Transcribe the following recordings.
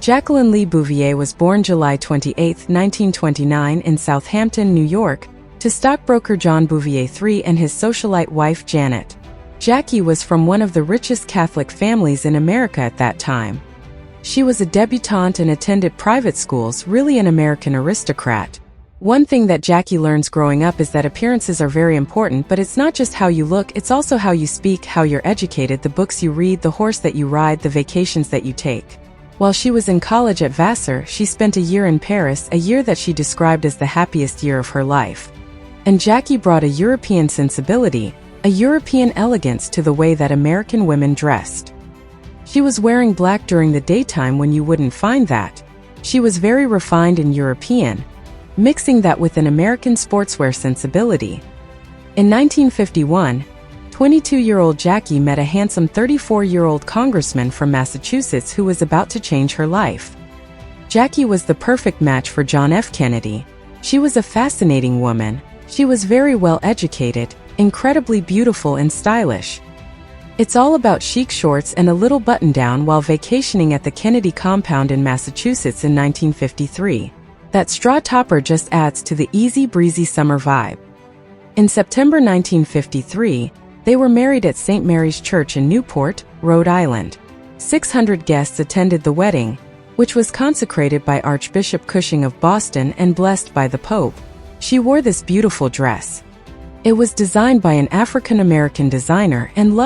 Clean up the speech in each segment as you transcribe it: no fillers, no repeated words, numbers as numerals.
Jacqueline Lee Bouvier was born July 28, 1929 in Southampton, New York, to stockbroker John Bouvier III and his socialite wife Janet. Jackie was from one of the richest Catholic families in America at that time. She was a debutante and attended private schools, really an American aristocrat. One thing that Jackie learns growing up is that appearances are very important, but it's not just how you look, it's also how you speak, how you're educated, the books you read, the horse that you ride, the vacations that you take. While she was in college at Vassar, she spent a year in Paris, a year that she described as the happiest year of her life. And Jackie brought a European sensibility, a European elegance to the way that American women dressed. She was wearing black during the daytime when you wouldn't find that. She was very refined and European, mixing that with an American sportswear sensibility. In 1951, 22-year-old Jackie met a handsome 34-year-old congressman from Massachusetts who was about to change her life. Jackie was the perfect match for John F. Kennedy. She was a fascinating woman. She was very well educated, incredibly beautiful and stylish. It's all about chic shorts and a little button-down while vacationing at the Kennedy compound in Massachusetts in 1953. That straw topper just adds to the easy breezy summer vibe. In September 1953, they were married at St. Mary's Church in Newport, Rhode Island. 600 guests attended the wedding, which was consecrated by Archbishop Cushing of Boston and blessed by the Pope. She wore this beautiful dress. It was designed by an African-American designer, and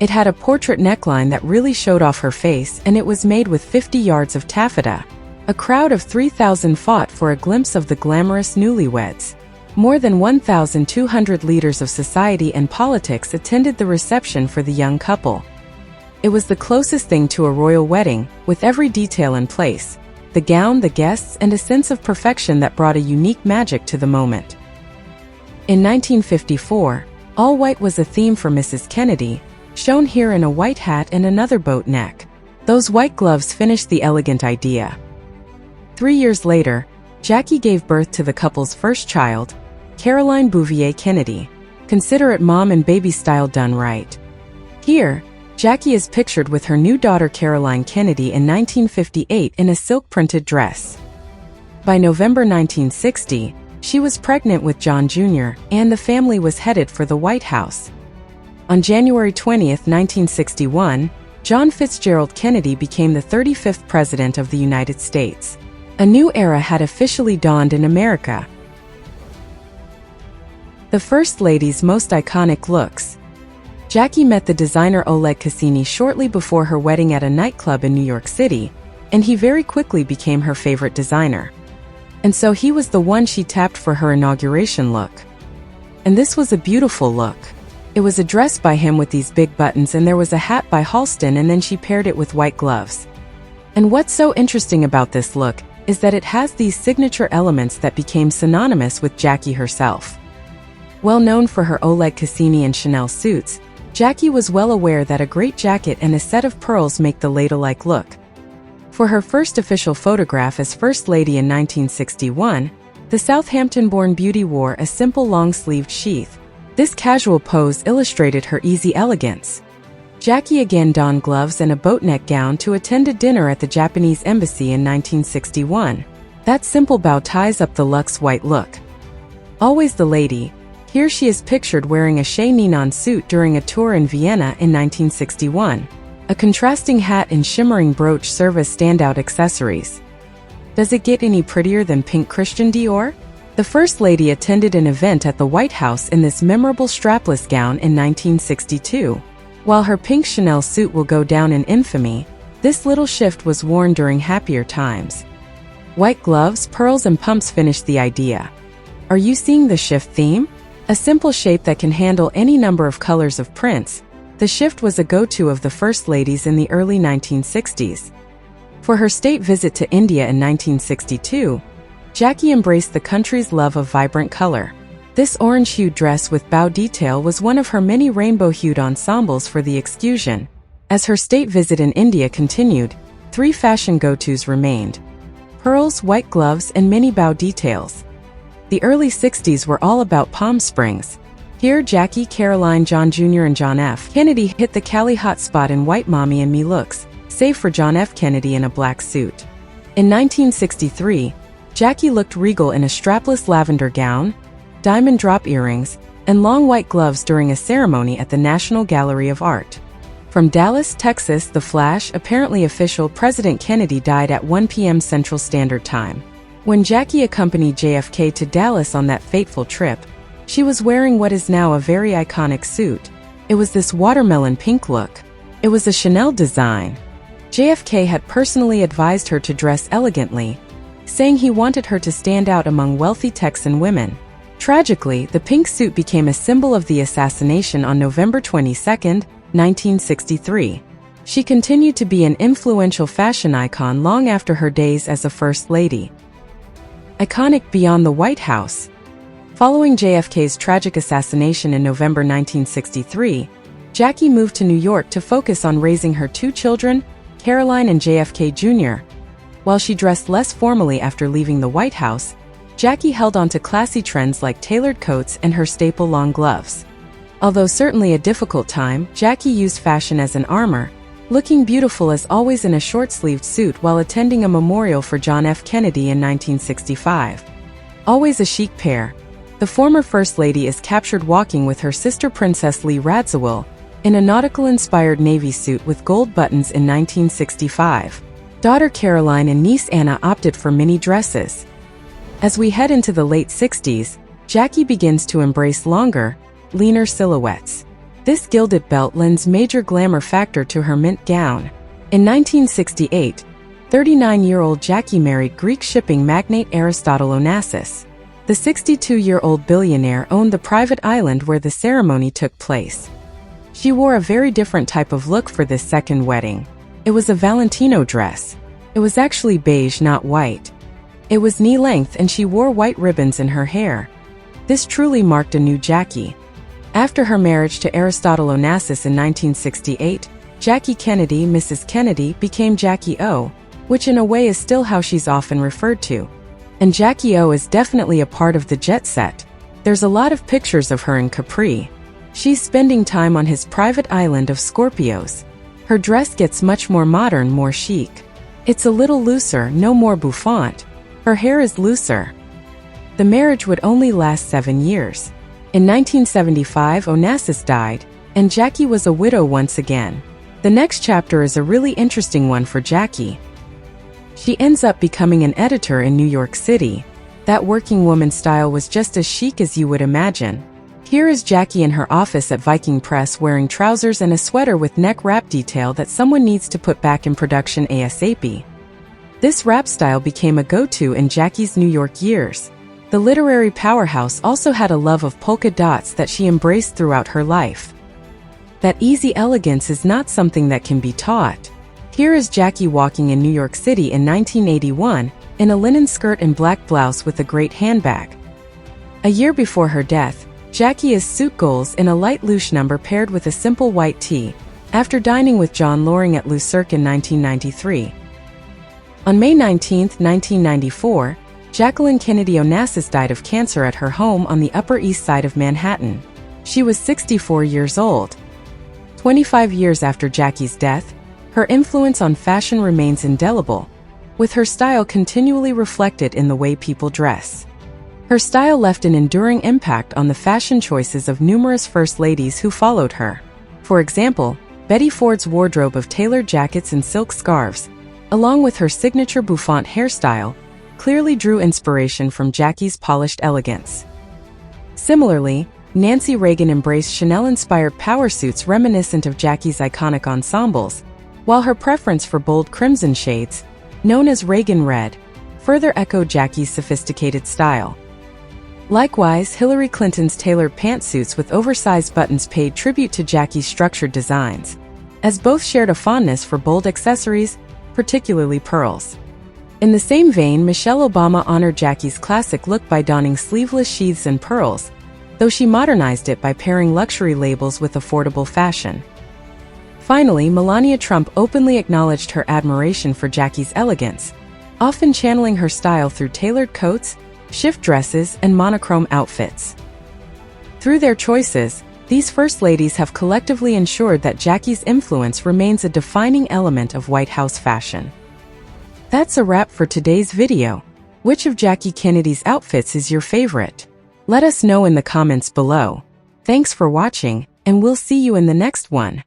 it had a portrait neckline that really showed off her face, and it was made with 50 yards of taffeta. A crowd of 3,000 fought for a glimpse of the glamorous newlyweds. More than 1,200 leaders of society and politics attended the reception for the young couple. It was the closest thing to a royal wedding, with every detail in place: the gown, the guests, and a sense of perfection that brought a unique magic to the moment. In 1954, all white was a theme for Mrs. Kennedy, shown here in a white hat and another boat neck. Those white gloves finished the elegant idea. 3 years later, Jackie gave birth to the couple's first child, Caroline Bouvier Kennedy. Consider it mom and baby style done right. Here, Jackie is pictured with her new daughter Caroline Kennedy in 1958 in a silk-printed dress. By November 1960, she was pregnant with John Jr., and the family was headed for the White House. On January 20, 1961, John Fitzgerald Kennedy became the 35th President of the United States. A new era had officially dawned in America. The First Lady's most iconic looks. Jackie met the designer Oleg Cassini shortly before her wedding at a nightclub in New York City, and he very quickly became her favorite designer. And so he was the one she tapped for her inauguration look. And this was a beautiful look. It was a dress by him with these big buttons, and there was a hat by Halston, and then she paired it with white gloves. And what's so interesting about this look is that it has these signature elements that became synonymous with Jackie herself. Well known for her Oleg Cassini and Chanel suits, Jackie was well aware that a great jacket and a set of pearls make the ladylike look. For her first official photograph as First Lady in 1961, the Southampton-born beauty wore a simple long-sleeved sheath. This casual pose illustrated her easy elegance. Jackie again donned gloves and a boatneck gown to attend a dinner at the Japanese embassy in 1961. That simple bow ties up the luxe white look. Always the lady, here she is pictured wearing a Chez Ninon suit during a tour in Vienna in 1961. A contrasting hat and shimmering brooch serve as standout accessories. Does it get any prettier than pink Christian Dior? The First Lady attended an event at the White House in this memorable strapless gown in 1962. While her pink Chanel suit will go down in infamy, this little shift was worn during happier times. White gloves, pearls, and pumps finished the idea. Are you seeing the shift theme? A simple shape that can handle any number of colors of prints, the shift was a go-to of the First Ladies in the early 1960s. For her state visit to India in 1962, Jackie embraced the country's love of vibrant color. This orange-hued dress with bow detail was one of her many rainbow-hued ensembles for the excursion. As her state visit in India continued, 3 fashion go-tos remained: pearls, white gloves, and many bow details. The early 60s were all about Palm Springs. Here, Jackie, Caroline, John Jr., and John F. Kennedy hit the Cali hotspot in white mommy and me looks, save for John F. Kennedy in a black suit. In 1963, Jackie looked regal in a strapless lavender gown, diamond drop earrings, and long white gloves during a ceremony at the National Gallery of Art. From Dallas, Texas, The Flash, apparently official, President Kennedy died at 1 p.m. Central Standard Time. When Jackie accompanied JFK to Dallas on that fateful trip, she was wearing what is now a very iconic suit. It was this watermelon pink look. It was a Chanel design. JFK had personally advised her to dress elegantly, saying he wanted her to stand out among wealthy Texan women. Tragically, the pink suit became a symbol of the assassination on November 22, 1963. She continued to be an influential fashion icon long after her days as a First Lady. Iconic beyond the White House. Following JFK's tragic assassination in November 1963, Jackie moved to New York to focus on raising her two children, Caroline and JFK Jr. While she dressed less formally after leaving the White House, Jackie held on to classy trends like tailored coats and her staple long gloves. Although certainly a difficult time, Jackie used fashion as an armor, looking beautiful as always in a short-sleeved suit while attending a memorial for John F. Kennedy in 1965. Always a chic pair, the former First Lady is captured walking with her sister Princess Lee Radziwill in a nautical-inspired navy suit with gold buttons in 1965. Daughter Caroline and niece Anna opted for mini dresses. As we head into the late 60s, Jackie begins to embrace longer, leaner silhouettes. This gilded belt lends major glamour factor to her mint gown. In 1968, 39-year-old Jackie married Greek shipping magnate Aristotle Onassis. The 62-year-old billionaire owned the private island where the ceremony took place. She wore a very different type of look for this second wedding. It was a Valentino dress. It was actually beige, not white. It was knee-length and she wore white ribbons in her hair. This truly marked a new Jackie. After her marriage to Aristotle Onassis in 1968, Jackie Kennedy, Mrs. Kennedy, became Jackie O, which in a way is still how she's often referred to. And Jackie O is definitely a part of the jet set. There's a lot of pictures of her in Capri. She's spending time on his private island of Scorpios. Her dress gets much more modern, more chic. It's a little looser, no more bouffant. Her hair is looser. The marriage would only last 7 years. In 1975, Onassis died, and Jackie was a widow once again. The next chapter is a really interesting one for Jackie. She ends up becoming an editor in New York City. That working woman style was just as chic as you would imagine. Here is Jackie in her office at Viking Press wearing trousers and a sweater with neck wrap detail that someone needs to put back in production ASAP. This wrap style became a go-to in Jackie's New York years. The literary powerhouse also had a love of polka dots that she embraced throughout her life. That easy elegance is not something that can be taught. Here is Jackie walking in New York City in 1981, in a linen skirt and black blouse with a great handbag. A year before her death, Jackie is suit goals in a light louche number paired with a simple white tee, after dining with John Loring at Le Cirque in 1993. On May 19, 1994, Jacqueline Kennedy Onassis died of cancer at her home on the Upper East Side of Manhattan. She was 64 years old. 25 years after Jackie's death, her influence on fashion remains indelible, with her style continually reflected in the way people dress. Her style left an enduring impact on the fashion choices of numerous First Ladies who followed her. For example, Betty Ford's wardrobe of tailored jackets and silk scarves, along with her signature bouffant hairstyle, clearly drew inspiration from Jackie's polished elegance. Similarly, Nancy Reagan embraced Chanel-inspired power suits reminiscent of Jackie's iconic ensembles, while her preference for bold crimson shades, known as Reagan Red, further echoed Jackie's sophisticated style. Likewise, Hillary Clinton's tailored pantsuits with oversized buttons paid tribute to Jackie's structured designs, as both shared a fondness for bold accessories, particularly pearls. In the same vein, Michelle Obama honored Jackie's classic look by donning sleeveless sheaths and pearls, though she modernized it by pairing luxury labels with affordable fashion. Finally, Melania Trump openly acknowledged her admiration for Jackie's elegance, often channeling her style through tailored coats, shift dresses, and monochrome outfits. Through their choices, These first ladies have collectively ensured that Jackie's influence remains a defining element of White House fashion. That's a wrap for today's video. Which of Jackie Kennedy's outfits is your favorite? Let us know in the comments below. Thanks for watching, and we'll see you in the next one.